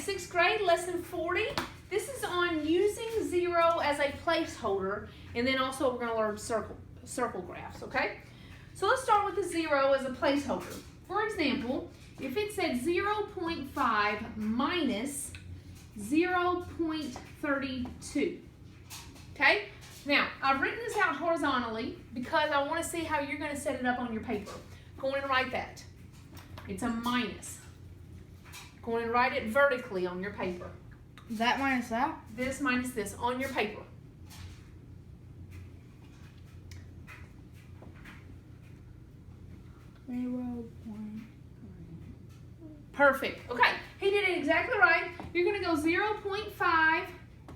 6th grade, lesson 40. This is on using 0 as a placeholder, and then also we're going to learn circle graphs, okay? So let's start with the 0 as a placeholder. For example, if it said 0.5 minus 0.32, okay? Now, I've written this out horizontally because I want to see how you're going to set it up on your paper. Go on and write that. It's a minus. Go on and write it vertically on your paper. That minus that? This minus this on your paper. Perfect. Okay, he did it exactly right. You're going to go 0.5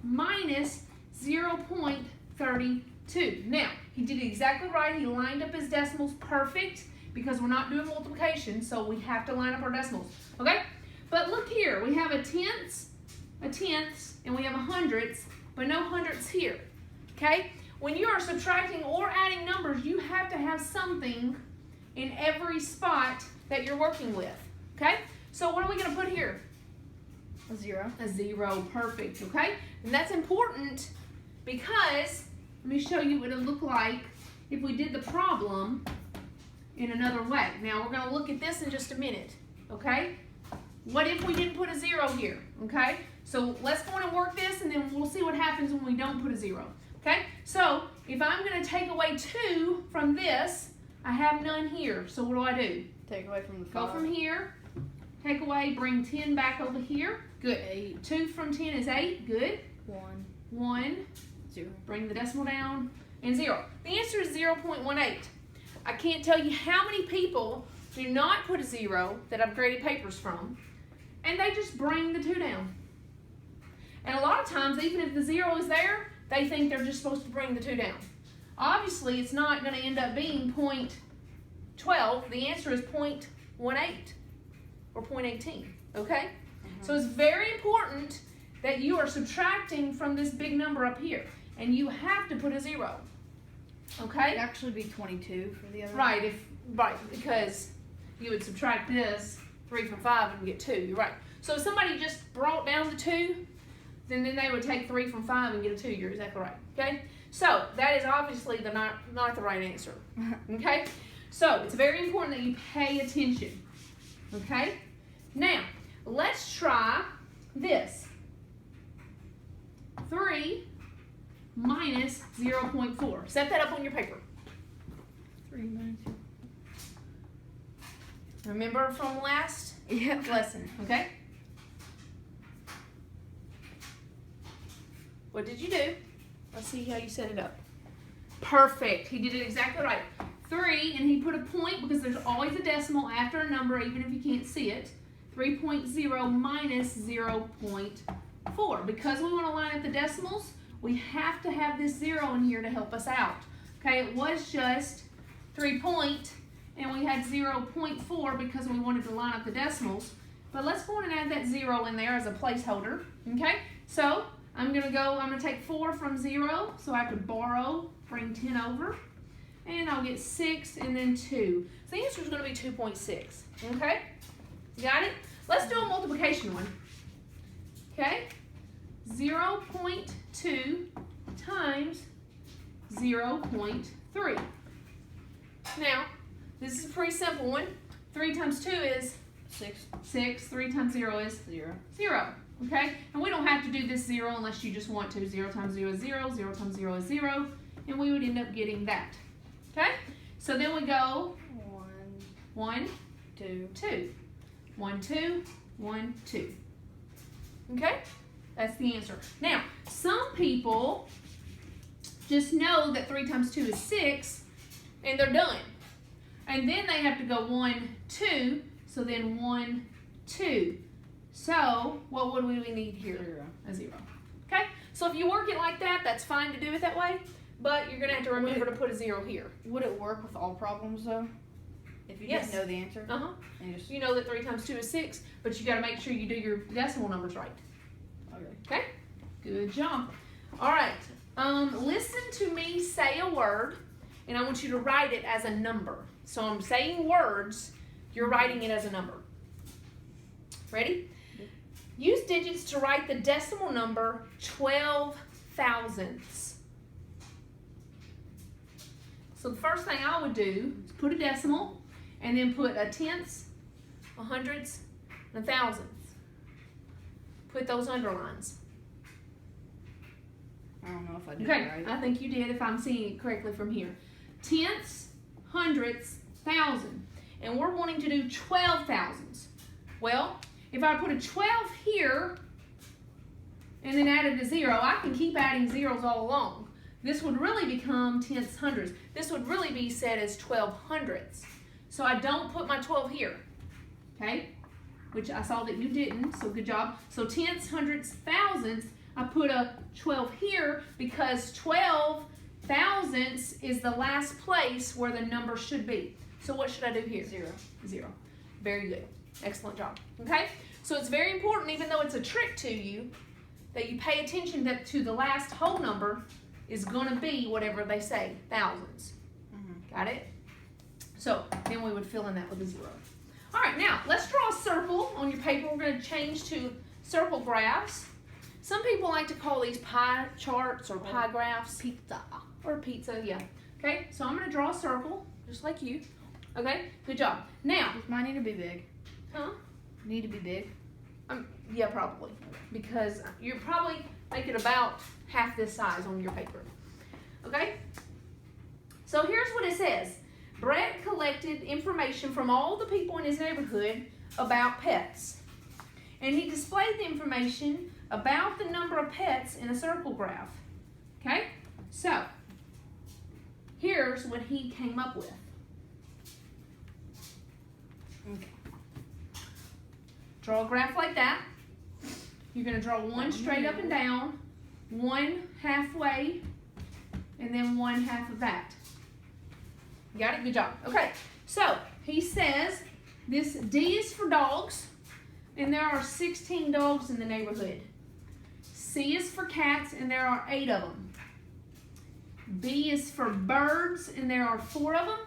minus 0.32. Now, he did it exactly right. He lined up his decimals perfect because we're not doing multiplication, so we have to line up our decimals. Okay? But look here. We have a tenths, and we have a hundredths, but no hundredths here. Okay? When you are subtracting or adding numbers, you have to have something in every spot that you're working with. Okay? So what are we going to put here? A 0. A 0. Perfect. Okay? And that's important because, let me show you what it would look like if we did the problem in another way. Now, we're going to look at this in just a minute. Okay? What if we didn't put a 0 here? Okay? So let's go on and work this, and then we'll see what happens when we don't put a 0. Okay? So if I'm going to take away 2 from this, I have none here. So what do? Take away from the 5. Go from here. Take away, bring 10 back over here. Good. 8. 2 from 10 is 8. Good. 1. 1. 0. Bring the decimal down. And 0. The answer is 0.18. I can't tell you how many people do not put a 0 that I've graded papers from, and they just bring the 2 down. And a lot of times, even if the 0 is there, they think they're just supposed to bring the 2 down. Obviously, it's not going to end up being 0.12. The answer is 0.18 or 0.18, okay? So it's very important that you are subtracting from this big number up here, and you have to put a 0, okay? It'd actually be 22 for the other Right, because you would subtract this 3 from 5 and get 2. You're right. So if somebody just brought down the 2, then they would take 3 from 5 and get a 2. You're exactly right. Okay. So that is obviously not the right answer. Okay. So it's very important that you pay attention. Okay. Now let's try this. 3 minus 0.4. Set that up on your paper. 3 minus 0. Remember from last lesson, okay? What did you do? Let's see how you set it up. Perfect. He did it exactly right. 3, and he put a point because there's always a decimal after a number, even if you can't see it. 3.0 minus 0.4. Because we want to line up the decimals, we have to have this 0 in here to help us out. Okay, it was just 3 point, and we had 0.4 because we wanted to line up the decimals. But let's go on and add that 0 in there as a placeholder. Okay, so I'm going to take 4 from 0, so I have to borrow, bring 10 over, and I'll get 6 and then 2. So the answer is going to be 2.6. Okay, got it? Let's do a multiplication one. Okay, 0.2 times 0.3. Now, this is a pretty simple one. 3 times 2 is 6. 6. 3 times 0 is 0. 0. Okay? And we don't have to do this 0 unless you just want to. 0 times 0 is 0. 0 times 0 is 0. And we would end up getting that. Okay? So then we go 1, 2. 2. 1, 2, 1, 2. Okay? That's the answer. Now, some people just know that 3 times 2 is 6, and they're done. And then they have to go 1, 2, so then 1, 2. So, what would we need here? 0. A 0. Okay? So if you work it like that, that's fine to do it that way, but you're going to have to remember to put a 0 here. Would it work with all problems, though? If you Yes. didn't know the answer? Uh-huh. You know that 3 times 2 is 6, but you got to make sure you do your decimal numbers right. Okay? Good job. All right. Listen to me say a word, and I want you to write it as a number. So I'm saying words, you're writing it as a number. Ready? use digits to write the decimal number 12 thousandths. So the first thing I would do is put a decimal and then put a tenths, a hundredths, and a thousandths. Put those underlines. I don't know if I did Okay, it right. I think you did if I'm seeing it correctly from here. Tenths, hundredths, thousand. And we're wanting to do 12 thousandths. Well, if I put a 12 here and then added a 0, I can keep adding zeros all along. This would really become tenths, hundredths. This would really be said as 12 hundredths. So I don't put my 12 here, okay? Which I saw that you didn't, so good job. So tenths, hundredths, thousandths, I put a 12 here because 12 thousandths is the last place where the number should be. So what should I do here? 0. 0. Very good. Excellent job. Okay? So it's very important, even though it's a trick to you, that you pay attention that to the last whole number is going to be whatever they say, thousands. Got it? So then we would fill in that with a 0. All right, now let's draw a circle on your paper. We're going to change to circle graphs. Some people like to call these pie charts or pie graphs. Pizza. Or pizza, yeah. Okay, so I'm going to draw a circle, just like you. Okay, good job. Now, Does mine need to be big? huh? Need to be big? Yeah, probably. Because you probably make it about half this size on your paper. Okay? So here's what it says. Brett collected information from all the people in his neighborhood about pets. And he displayed the information about the number of pets in a circle graph. Okay? So, here's what he came up with. Okay. Draw a graph like that. You're going to draw one straight up and down, one halfway, and then one half of that. Got it? Good job. Okay, so he says this D is for dogs, and there are 16 dogs in the neighborhood. C is for cats, and there are 8 of them. B is for birds, and there are 4 of them.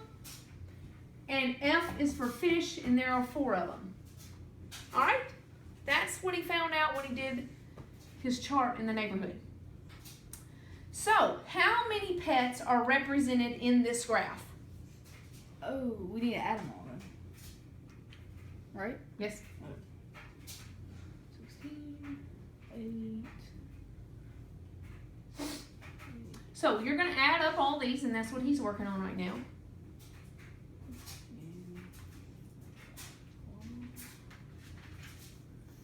And F is for fish, and there are 4 of them. All right? That's what he found out when he did his chart in the neighborhood. So, how many pets are represented in this graph? Oh, we need to add them all then. Right? Yes. 16, 8. So, you're going to add up all these, and that's what he's working on right now.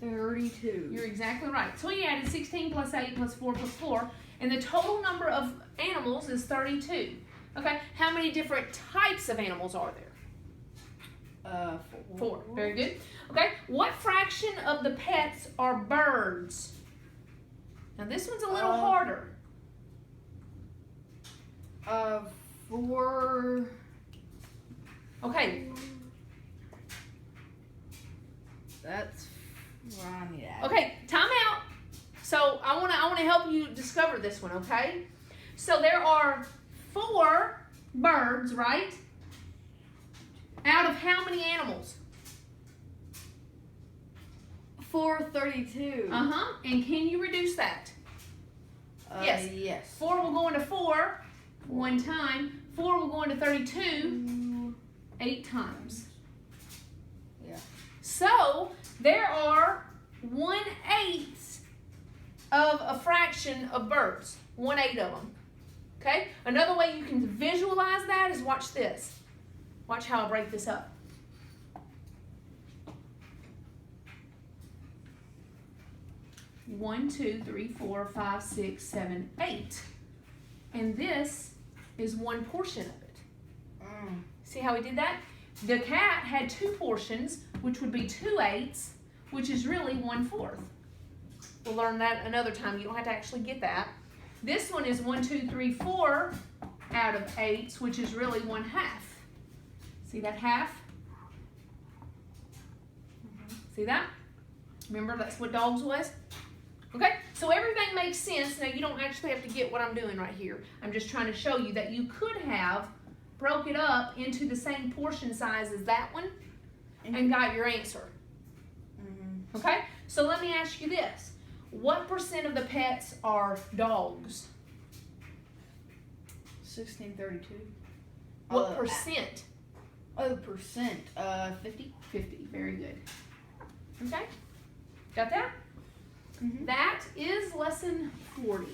32. You're exactly right. So, he added 16 plus 8 plus 4 plus 4, and the total number of animals is 32. Okay, how many different types of animals are there? 4. Very good. Okay, what fraction of the pets are birds? Now this one's a little harder. 4. Okay, That's where I need to add. okay, time out. So I wanna help you discover this one, okay? So there are 4 birds, right? Out of how many animals? 432. Uh-huh. And can you reduce that? Yes. Yes. 4 will go into 4 one time. 4 will go into 32 8 times. Yeah. So there are 1/8 of a fraction of birds. 1/8 of them. Okay? Another way you can visualize that is watch this. Watch how I break this up. 1, 2, 3, 4, 5, 6, 7, 8. And this is one portion of it. See how we did that? The cat had 2 portions, which would be 2/8, which is really 1/4. We'll learn that another time. You don't have to actually get that. This one is 1, 2, 3, 4 out of 8, which is really 1/2. See that half? See that? Remember, that's what dogs was? Okay, so everything makes sense. Now, you don't actually have to get what I'm doing right here. I'm just trying to show you that you could have broke it up into the same portion size as that one and got your answer. Okay? So let me ask you this. What percent of the pets are dogs? 1632. What percent? Oh, percent. 50. 50. Very good. Okay? Got that? Mm-hmm. That is lesson 40.